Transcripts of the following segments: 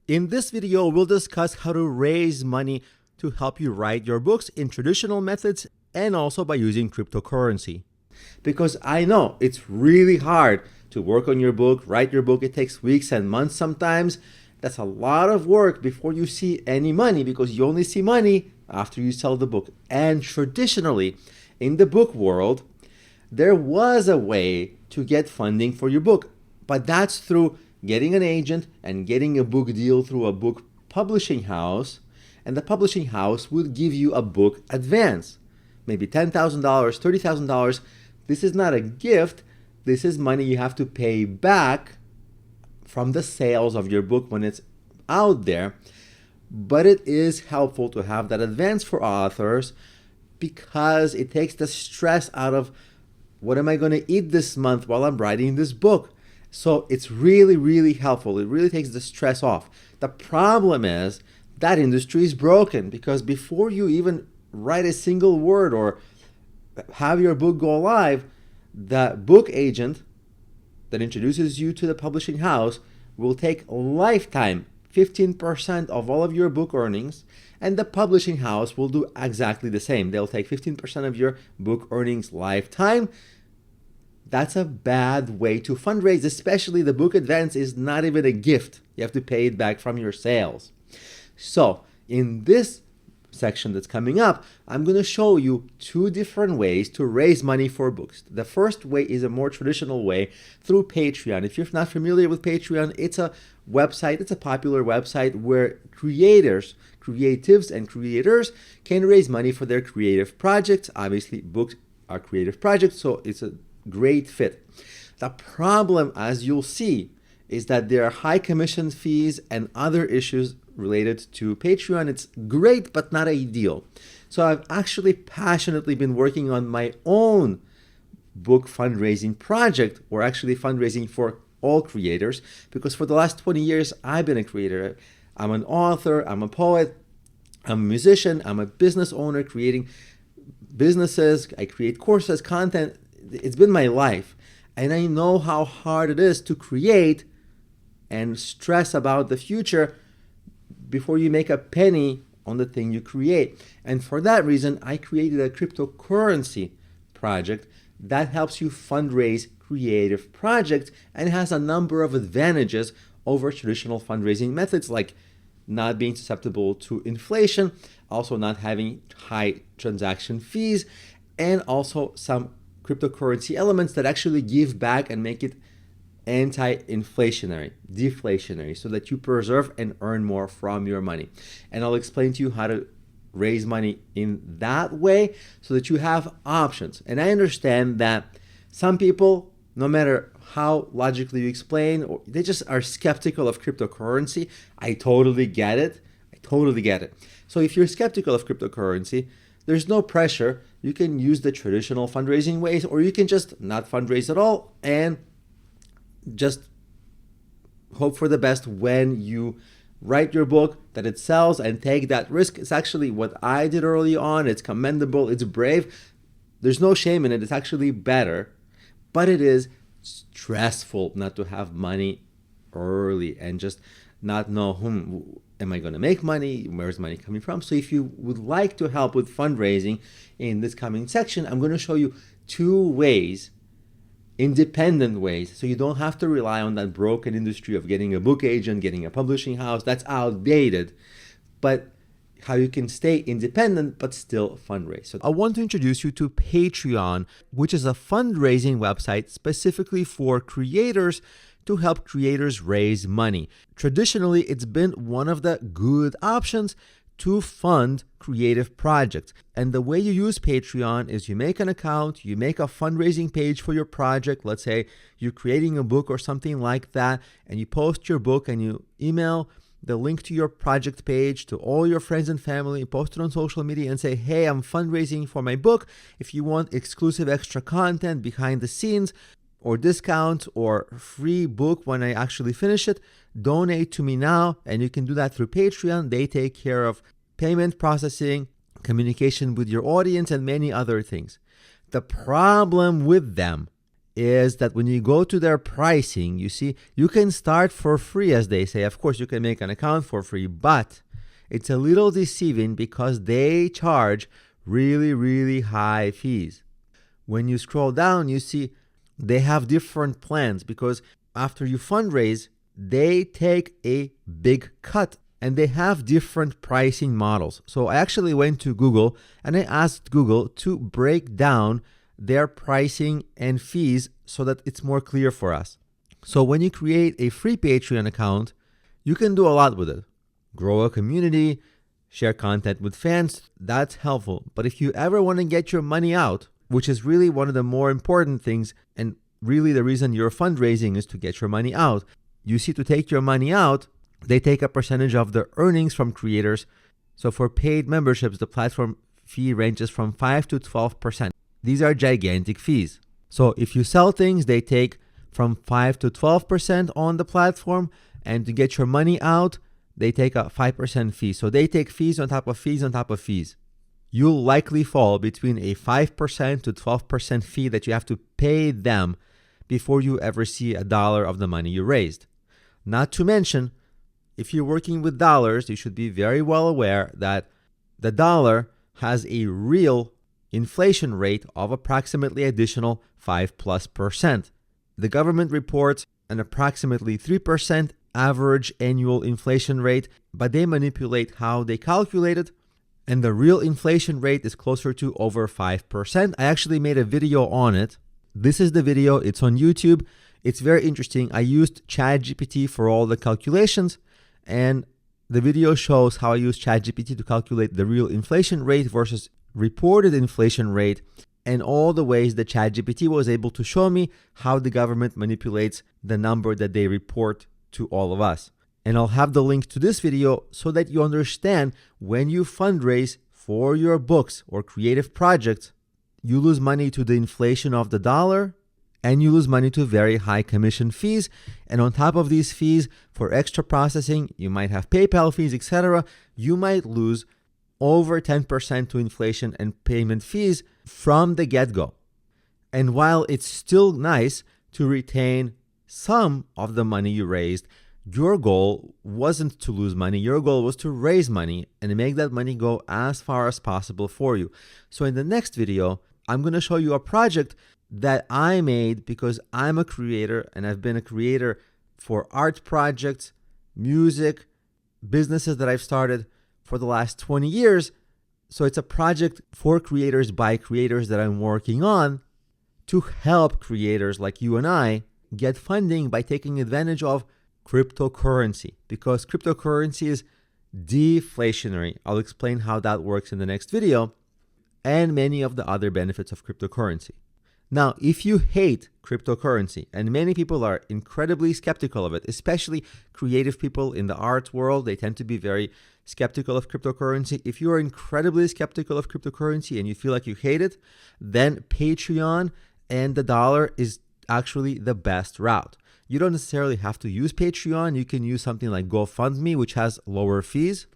In this video, we'll discuss how to raise money to help you write your books in traditional methods and also by using cryptocurrency. Because I know it's really hard to work on your book, write your book. It takes weeks and months sometimes. That's a lot of work before you see any money, because you only see money after you sell the book. And traditionally, in the book world, there was a way to get funding for your book, but that's through getting an agent and getting a book deal through a book publishing house, and the publishing house would give you a book advance, maybe $10,000, $30,000. This is not a gift. This is money you have to pay back from the sales of your book when it's out there. But it is helpful to have that advance for authors, because it takes the stress out of what am I going to eat this month while I'm writing this book. So it's really, really helpful. It really takes the stress off. The problem is that industry is broken, because before you even write a single word or have your book go live, the book agent that introduces you to the publishing house will take lifetime 15% of all of your book earnings, and the publishing house will do exactly the same. They'll take 15% of your book earnings lifetime. That's a bad way to fundraise, especially the book advance is not even a gift. You have to pay it back from your sales. So in this section that's coming up, I'm going to show you two different ways to raise money for books. The first way is a more traditional way through Patreon. If you're not familiar with Patreon, it's a website, it's a popular website where creatives and creators can raise money for their creative projects. Obviously, books are creative projects, so it's a great fit. The problem, as you'll see, is that there are high commission fees and other issues related to Patreon. It's great, but not ideal. So I've actually passionately been working on my own book fundraising project, or actually fundraising for all creators, because for the last 20 years, I've been a creator. I'm an author, I'm a poet, I'm a musician, I'm a business owner creating businesses. I create courses, content. It's been my life. And I know how hard it is to create and stress about the future before you make a penny on the thing you create. And for that reason, I created a cryptocurrency project that helps you fundraise creative projects and has a number of advantages over traditional fundraising methods, like not being susceptible to inflation, also not having high transaction fees, and also some cryptocurrency elements that actually give back and make it anti-inflationary, deflationary, so that you preserve and earn more from your money. And I'll explain to you how to raise money in that way so that you have options. And I understand that some people, no matter how logically you explain, they just are skeptical of cryptocurrency. I totally get it. So if you're skeptical of cryptocurrency, there's no pressure. You can use the traditional fundraising ways, or you can just not fundraise at all and just hope for the best when you write your book, that it sells, and take that risk. It's actually what I did early on. It's commendable. It's brave. There's no shame in it. It's actually better. But it is stressful not to have money early and just not know, am I going to make money? Where's money coming from? So if you would like to help with fundraising in this coming section, I'm going to show you two ways, independent ways, so you don't have to rely on that broken industry of getting a book agent, getting a publishing house. That's outdated. But how you can stay independent but still fundraise. So I want to introduce you to Patreon, which is a fundraising website specifically for creators to help creators raise money. Traditionally, it's been one of the good options to fund creative projects. And the way you use Patreon is you make an account, you make a fundraising page for your project. Let's say you're creating a book or something like that, and you post your book and you email the link to your project page to all your friends and family, post it on social media and say, hey, I'm fundraising for my book. If you want exclusive extra content, behind the scenes, or discount or free book when I actually finish it, donate to me now. And you can do that through Patreon. They take care of payment processing, communication with your audience, and many other things. The problem with them is that when you go to their pricing, you see, you can start for free, as they say. Of course, you can make an account for free, but it's a little deceiving because they charge really, really high fees. When you scroll down, you see they have different plans because after you fundraise, they take a big cut and they have different pricing models. So I actually went to Google and I asked Google to break down their pricing and fees so that it's more clear for us. So when you create a free Patreon account, you can do a lot with it. Grow a community, share content with fans, that's helpful. But if you ever want to get your money out, which is really one of the more important things, and really the reason you're fundraising is to get your money out. You see, to take your money out, they take a percentage of the earnings from creators. So for paid memberships, the platform fee ranges from 5 to 12%. These are gigantic fees. So if you sell things, they take from 5 to 12% on the platform. And to get your money out, they take a 5% fee. So they take fees on top of fees on top of fees. You'll likely fall between a 5% to 12% fee that you have to pay them before you ever see $1 of the money you raised. Not to mention, if you're working with dollars, you should be very well aware that the dollar has a real inflation rate of approximately additional 5+%. The government reports an approximately 3% average annual inflation rate, but they manipulate how they calculate it, and the real inflation rate is closer to over 5%. I actually made a video on it. This is the video. It's on YouTube. It's very interesting. I used ChatGPT for all the calculations, and the video shows how I use ChatGPT to calculate the real inflation rate versus reported inflation rate, and all the ways that ChatGPT was able to show me how the government manipulates the number that they report to all of us. And I'll have the link to this video so that you understand when you fundraise for your books or creative projects, you lose money to the inflation of the dollar and you lose money to very high commission fees. And on top of these fees, for extra processing, you might have PayPal fees, etc. You might lose over 10% to inflation and payment fees from the get-go. And while it's still nice to retain some of the money you raised, your goal wasn't to lose money. Your goal was to raise money and make that money go as far as possible for you. So in the next video, I'm going to show you a project that I made because I'm a creator and I've been a creator for art projects, music, businesses that I've started for the last 20 years. So it's a project for creators by creators that I'm working on to help creators like you and I get funding by taking advantage of cryptocurrency, because cryptocurrency is deflationary. I'll explain how that works in the next video and many of the other benefits of cryptocurrency. Now, if you hate cryptocurrency, and many people are incredibly skeptical of it, especially creative people in the art world, they tend to be very skeptical of cryptocurrency. If you are incredibly skeptical of cryptocurrency and you feel like you hate it, then Patreon and the dollar is actually the best route. You don't necessarily have to use Patreon. You can use something like GoFundMe, which has lower fees,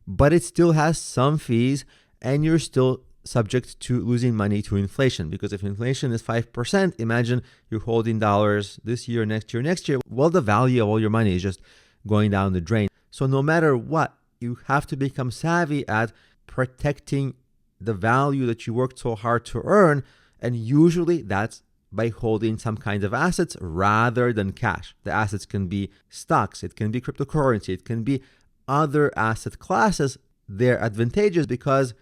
but it still has some fees and you're still subject to losing money to inflation, because if inflation is 5%, imagine you're holding dollars this year, next year. Well, the value of all your money is just going down the drain. So no matter what, you have to become savvy at protecting the value that you worked so hard to earn. And usually that's by holding some kind of assets rather than cash. The assets can be stocks, it can be cryptocurrency, it can be other asset classes. They're advantageous because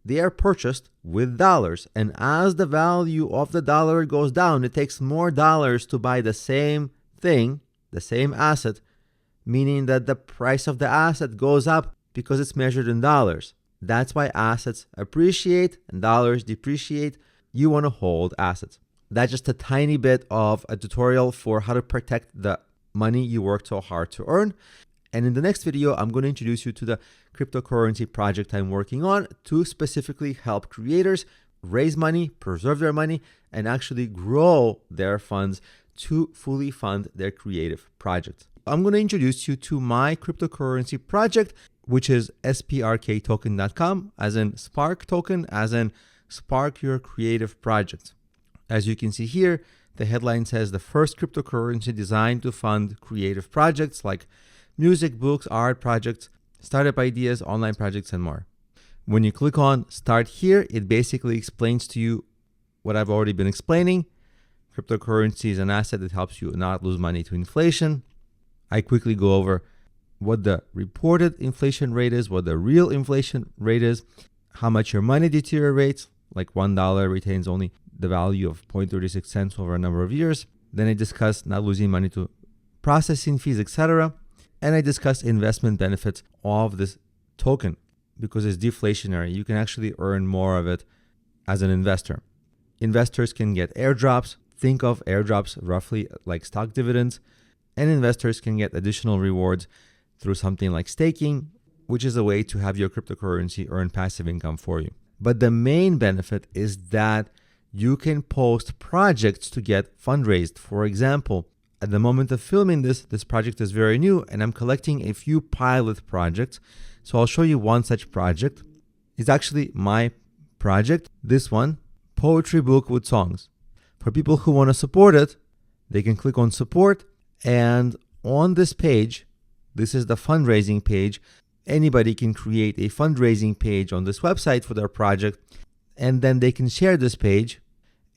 they are purchased with dollars. And as the value of the dollar goes down, it takes more dollars to buy the same thing, the same asset, meaning that the price of the asset goes up because it's measured in dollars. That's why assets appreciate and dollars depreciate. You want to hold assets. That's just a tiny bit of a tutorial for how to protect the money you worked so hard to earn. And in the next video, I'm going to introduce you to the cryptocurrency project I'm working on to specifically help creators raise money, preserve their money, and actually grow their funds to fully fund their creative projects. I'm going to introduce you to my cryptocurrency project, which is sprktoken.com, as in Spark token, as in Spark Your Creative Project. As you can see here, The headline says the first cryptocurrency designed to fund creative projects like music, books, art projects, startup ideas, online projects, and more. When you click on Start Here, it basically explains to you what I've already been explaining. Cryptocurrency is an asset that helps you not lose money to inflation. I quickly go over what the reported inflation rate is, what the real inflation rate is, how much your money deteriorates, like $1 retains only the value of 0.36 cents over a number of years. Then I discuss not losing money to processing fees, etc. And I discuss investment benefits of this token because it's deflationary. You can actually earn more of it as an investor. Investors can get airdrops. Think of airdrops roughly like stock dividends, and investors can get additional rewards through something like staking, which is a way to have your cryptocurrency earn passive income for you. But the main benefit is that you can post projects to get fundraised. For example, at the moment of filming this project is very new and I'm collecting a few pilot projects. So I'll show you one such project. It's actually my project, this one, poetry book with songs. For people who want to support it, they can click on support, and on this page, this is the fundraising page. Anybody can create a fundraising page on this website for their project, and then they can share this page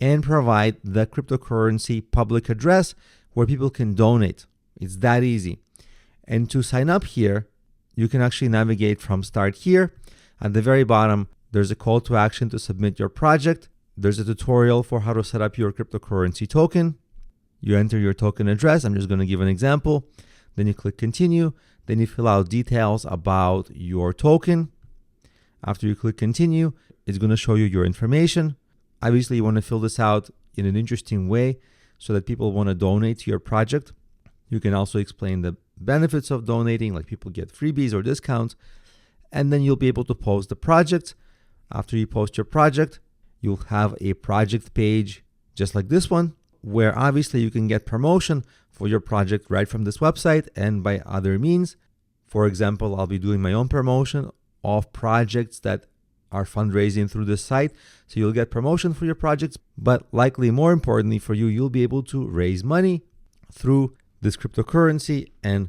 and provide the cryptocurrency public address where people can donate. It's that easy. And to sign up here, you can actually navigate from Start Here. At the very bottom, there's a call to action to submit your project. There's a tutorial for how to set up your cryptocurrency token. You enter your token address. I'm just going to give an example. Then you click continue. Then you fill out details about your token. After you click continue, it's going to show you your information. Obviously, you want to fill this out in an interesting way so that people want to donate to your project. You can also explain the benefits of donating, like people get freebies or discounts. And then you'll be able to post the project. After you post your project, you'll have a project page just like this one, where obviously you can get promotion for your project right from this website and by other means. For example, I'll be doing my own promotion of projects that are fundraising through this site. So you'll get promotion for your projects, but likely more importantly for you, you'll be able to raise money through this cryptocurrency. And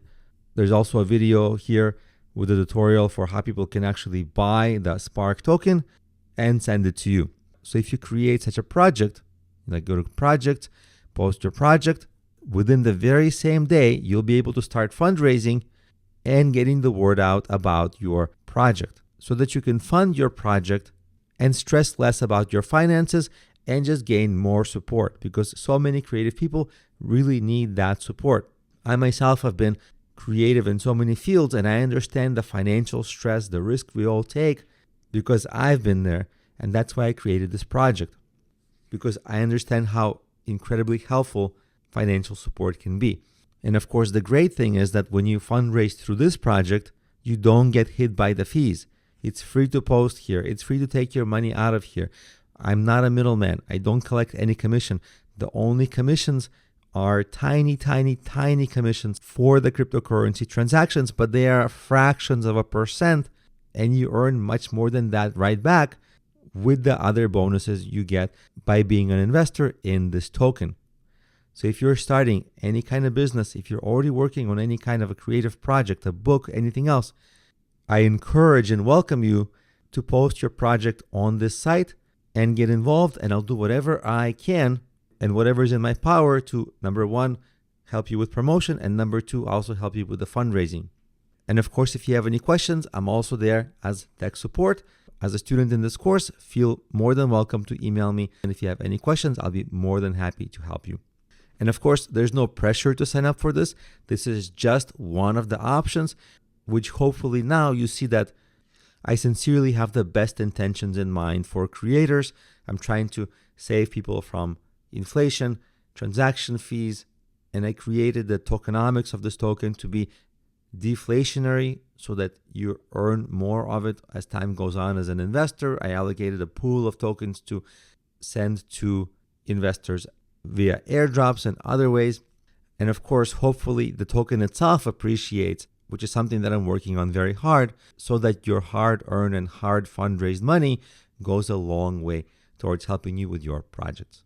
there's also a video here with a tutorial for how people can actually buy the Spark token and send it to you. So if you create such a project, like go to project, post your project, within the very same day, you'll be able to start fundraising and getting the word out about your project so that you can fund your project and stress less about your finances and just gain more support, because so many creative people really need that support. I myself have been creative in so many fields, and I understand the financial stress, the risk we all take, because I've been there. And that's why I created this project, because I understand how incredibly helpful financial support can be. And of course, the great thing is that when you fundraise through this project, you don't get hit by the fees. It's free to post here. It's free to take your money out of here. I'm not a middleman. I don't collect any commission. The only commissions are tiny, tiny, tiny commissions for the cryptocurrency transactions, but they are fractions of a percent, and you earn much more than that right back with the other bonuses you get by being an investor in this token. So if you're starting any kind of business, if you're already working on any kind of a creative project, a book, anything else, I encourage and welcome you to post your project on this site and get involved, and I'll do whatever I can and whatever is in my power to, number one, help you with promotion, and number two, also help you with the fundraising. And of course, if you have any questions, I'm also there as tech support. As a student in this course, feel more than welcome to email me. And if you have any questions, I'll be more than happy to help you. And of course, there's no pressure to sign up for this. This is just one of the options, which hopefully now you see that I sincerely have the best intentions in mind for creators. I'm trying to save people from inflation, transaction fees, and I created the tokenomics of this token to be deflationary so that you earn more of it as time goes on as an investor. I allocated a pool of tokens to send to investors via airdrops and other ways. And of course, hopefully the token itself appreciates, which is something that I'm working on very hard, so that your hard-earned and hard fundraised money goes a long way towards helping you with your projects.